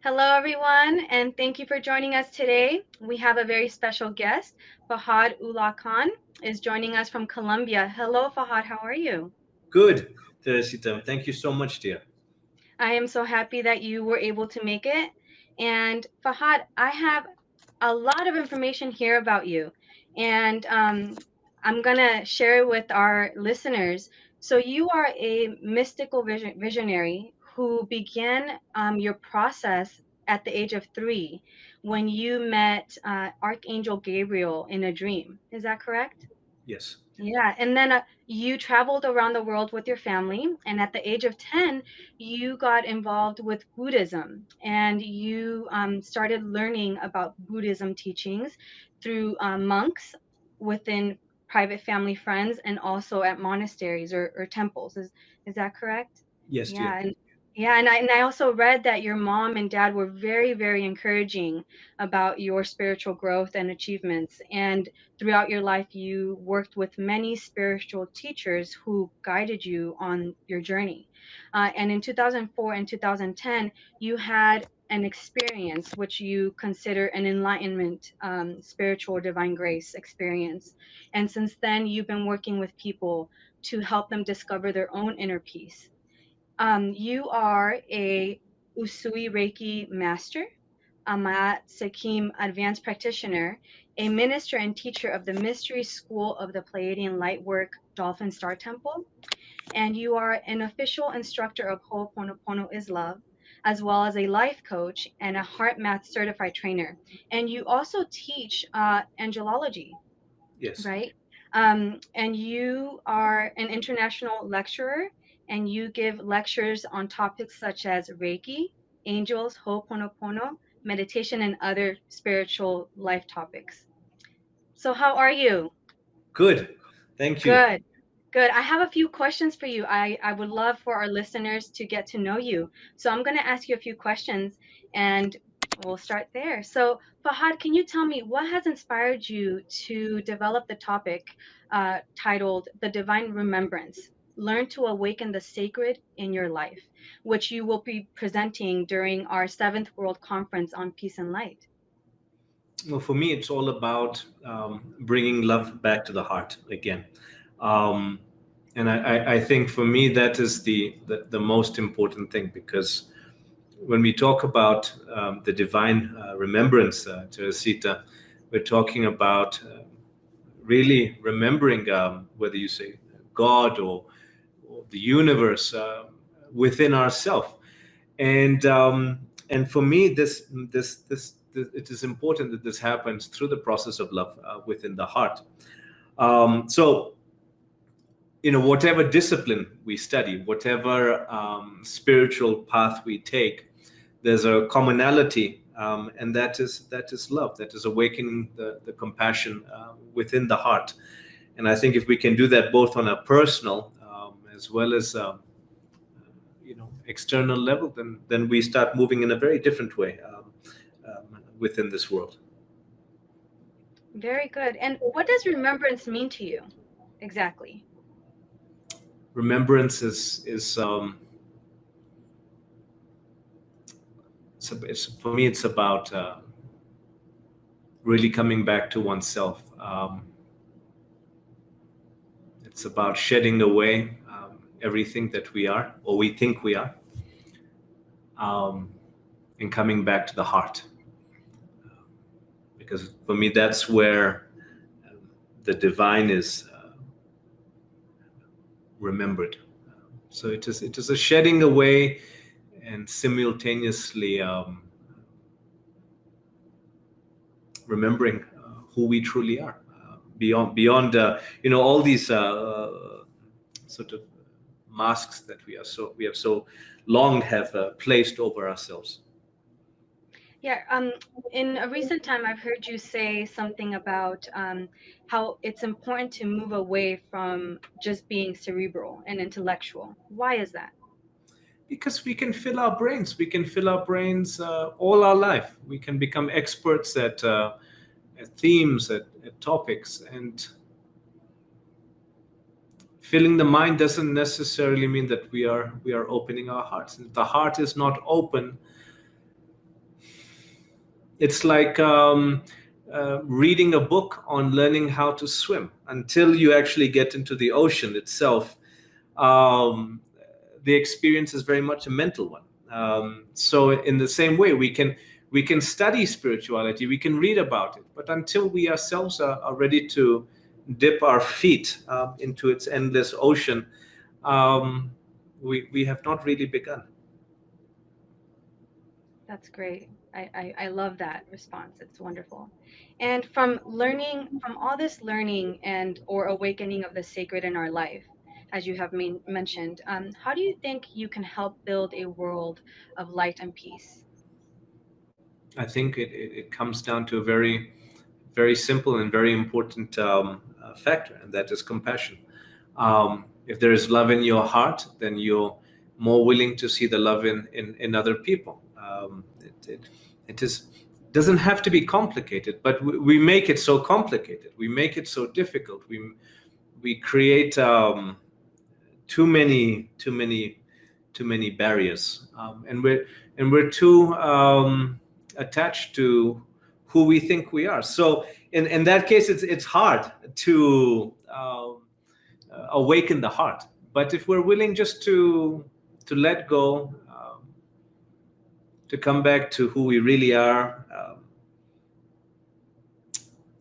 Hello, everyone, and thank you for joining us today. We have a very special guest. Fahad Ullah Khan is joining us from Colombia. Hello, Fahad, how are you? Good, Teresita. Thank you so much, dear. I am so happy that you were able to make it. And Fahad, I have a lot of information here about you, and I'm going to share it with our listeners. So, you are a mystical visionary who began your process at the age of 3 when you met Archangel Gabriel in a dream. Is that correct? Yes. Yeah, and then you traveled around the world with your family, and at the age of 10, you got involved with Buddhism, and you started learning about Buddhism teachings through monks within private family friends and also at monasteries or temples. Is that correct? Yes, dear. Yeah, and yeah, and I also read that your mom and dad were very, very encouraging about your spiritual growth and achievements. And throughout your life, you worked with many spiritual teachers who guided you on your journey. And in 2004 and 2010, you had an experience which you consider an enlightenment, spiritual divine grace experience. And since then, you've been working with people to help them discover their own inner peace. You are a Usui Reiki master, a Mat Sakim advanced practitioner, a minister and teacher of the Mystery School of the Pleiadian Lightwork Dolphin Star Temple, and you are an official instructor of Ho'oponopono is Love, as well as a life coach and a heart math certified trainer. And you also teach angelology, Yes. right? And you are an international lecturer, and you give lectures on topics such as Reiki, angels, Ho'oponopono, meditation, and other spiritual life topics. So, how are you? Good. Thank you. Good. Good. I have a few questions for you. I would love for our listeners to get to know you. So I'm going to ask you a few questions and we'll start there. So, Fahad, can you tell me what has inspired you to develop the topic titled The Divine Remembrance? Learn to awaken the sacred in your life, which you will be presenting during our seventh World Conference on Peace and Light. Well, for me, it's all about bringing love back to the heart again. Um, and I think for me, that is the most important thing because when we talk about the divine remembrance, Teresita, we're talking about really remembering whether you say God or the universe within ourselves. And for me, this it is important that this happens through the process of love within the heart. So whatever discipline we study, whatever spiritual path we take, there's a commonality, and that is love. That is awakening the compassion within the heart. And I think if we can do that both on a personal as well as external level, then we start moving in a very different way within this world. Very good. And what does remembrance mean to you exactly? Remembrance is for me it's about really coming back to oneself. It's about shedding away everything that we are or we think we are, um, and coming back to the heart. Because for me, that's where the divine is remembered. So it is a shedding away and simultaneously remembering who we truly are, beyond all these sort of masks that we have so long have placed over ourselves. Yeah, in a recent time, I've heard you say something about how it's important to move away from just being cerebral and intellectual. Why is that? Because we can fill our brains all our life. We can become experts at themes, at topics, and filling the mind doesn't necessarily mean that we are opening our hearts. If the heart is not open, It's like reading a book on learning how to swim. Until you actually get into the ocean itself, um, the experience is very much a mental one. So in the same way, we can study spirituality, we can read about it, but until we ourselves are ready to dip our feet into its endless ocean, um, we have not really begun. That's great. I love that response. It's wonderful. And from all this learning and or awakening of the sacred in our life, as you have mentioned, how do you think you can help build a world of light and peace? I think it comes down to a very, very simple and very important factor, and that is compassion. If there is love in your heart, then you're more willing to see the love in other people. It is doesn't have to be complicated, but we make it so complicated. We make it so difficult. We create too many barriers, and we're too attached to who we think we are. So in that case, it's hard to awaken the heart. But if we're willing just to let go, to come back to who we really are,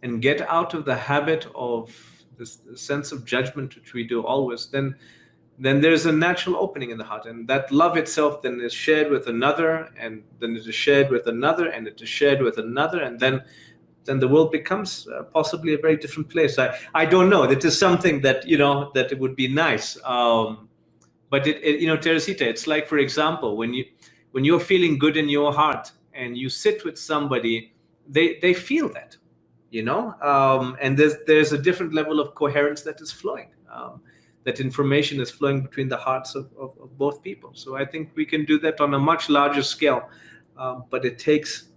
and get out of the habit of this sense of judgment which we do always, then there's a natural opening in the heart, and that love itself then is shared with another, and then it is shared with another, and it is shared with another, and then the world becomes possibly a very different place. I don't know. It is something that that it would be nice. But Teresita, it's like, for example, when you're feeling good in your heart and you sit with somebody, they feel that, and there's a different level of coherence that is flowing. That information is flowing between the hearts of both people. So I think we can do that on a much larger scale, but it takes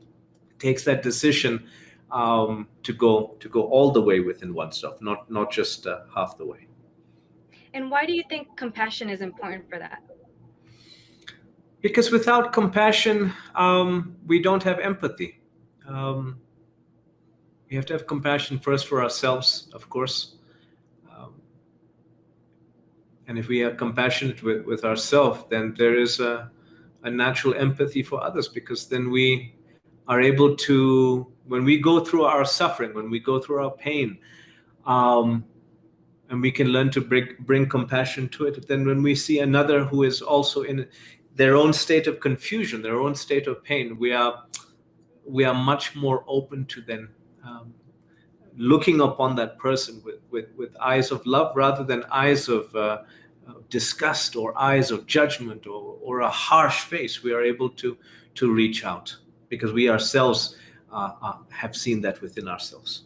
that decision to go all the way within oneself, not just half the way. And why do you think compassion is important for that? Because without compassion, we don't have empathy. Um, we have to have compassion first for ourselves, of course. Um, and if we are compassionate with ourselves, then there is a natural empathy for others, because then we are able to, when we go through our suffering, when we go through our pain, um, and we can learn to bring compassion to it, then when we see another who is also in their own state of confusion, their own state of pain, we are much more open to then looking upon that person with eyes of love, rather than eyes of disgust, or eyes of judgment, or a harsh face. We are able to reach out, because we ourselves have seen that within ourselves.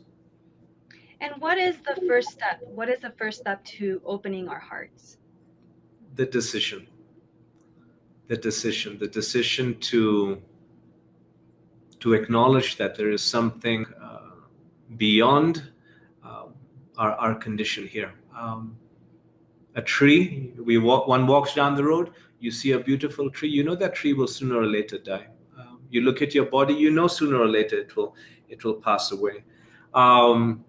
And what is the first step? What is the first step to opening our hearts? The decision, the decision to acknowledge that there is something beyond uh, our condition here. A tree, one walks down the road, you see a beautiful tree, that tree will sooner or later die. You look at your body, sooner or later it will pass away. Um,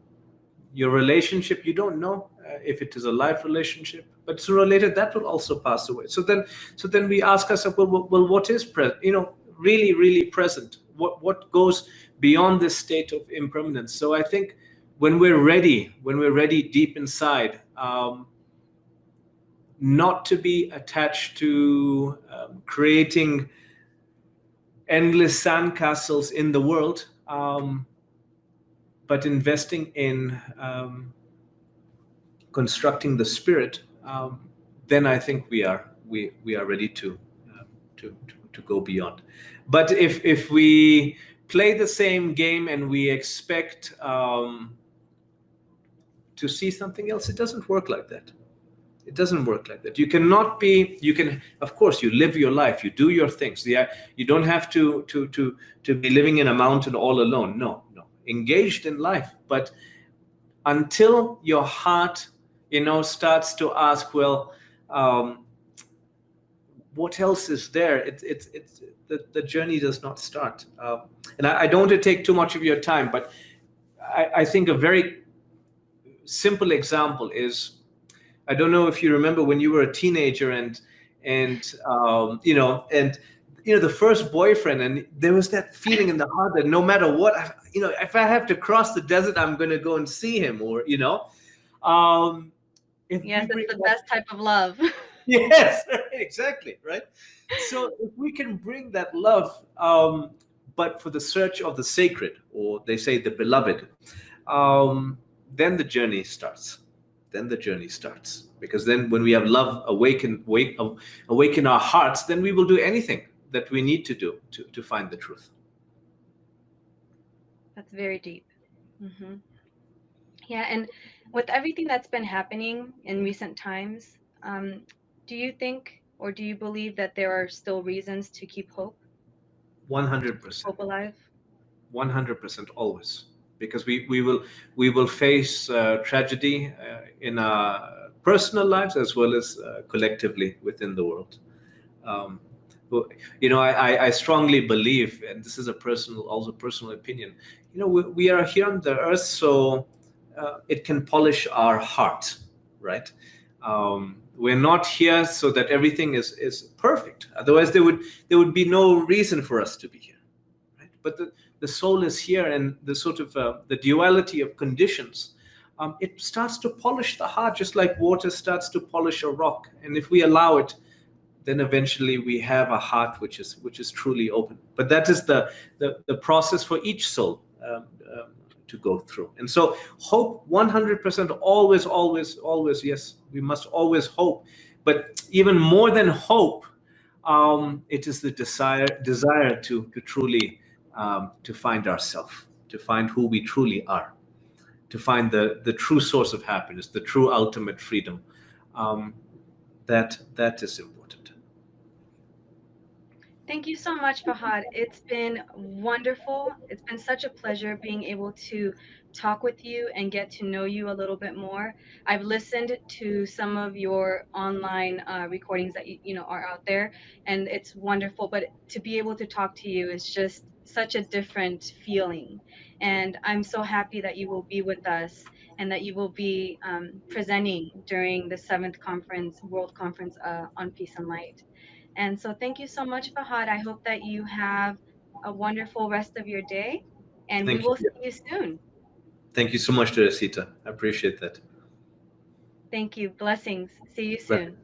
your relationship, you don't know if it is a life relationship, but sooner or later that will also pass away. So then we ask ourselves, well, what is really, really present? What goes beyond this state of impermanence? So I think when we're ready deep inside, not to be attached to creating endless sandcastles in the world, but investing in constructing the spirit, then I think we are ready to go beyond. But if we play the same game and we expect to see something else, it doesn't work like that. It doesn't work like that. You can, of course, you live your life, you do your things. Yeah, you don't have to be living in a mountain all alone. No, no. Engaged in life, but until your heart, starts to ask, well, what else is there? It's the journey does not start. And I don't want to take too much of your time, but I think a very simple example is, I don't know if you remember when you were a teenager, and the first boyfriend, and there was that feeling in the heart that no matter what, if I have to cross the desert, I'm going to go and see him, or um, if we Yes, it's bring the that, best type of love. yes, exactly, right. So if we can bring that love, but for the search of the sacred, or they say the beloved, um, then the journey starts. Then the journey starts, because then when we have love awaken our hearts, then we will do anything that we need to do to find the truth. That's very deep. Hmm. Yeah, and with everything that's been happening in recent times, do you think or do you believe that there are still reasons to keep hope, to keep 100%. hope alive? 100% always, because we will face tragedy in our personal lives as well as collectively within the world. um, well, I strongly believe, and this is also personal opinion. We are here on the earth, so it can polish our heart, right? We're not here so that everything is perfect. Otherwise, there would be no reason for us to be here, right? But the soul is here, and the sort of the duality of conditions, it starts to polish the heart, just like water starts to polish a rock. And if we allow it, then eventually we have a heart which is truly open. But that is the process for each soul to go through. And so hope, 100%, always, always, always. Yes, we must always hope. But even more than hope, it is the desire to truly to find ourselves, to find who we truly are, to find the true source of happiness, the true ultimate freedom. Um, that is important. Thank you so much, Fahad. It's been wonderful. It's been such a pleasure being able to talk with you and get to know you a little bit more. I've listened to some of your online recordings that are out there, and it's wonderful. But to be able to talk to you is just such a different feeling. And I'm so happy that you will be with us and that you will be presenting during the seventh conference, World Conference on Peace and Light. And so thank you so much, Fahad. I hope that you have a wonderful rest of your day, and we Thank will see you. you soon. Thank you so much, Teresita. I appreciate that. Thank you. Blessings. See you But soon.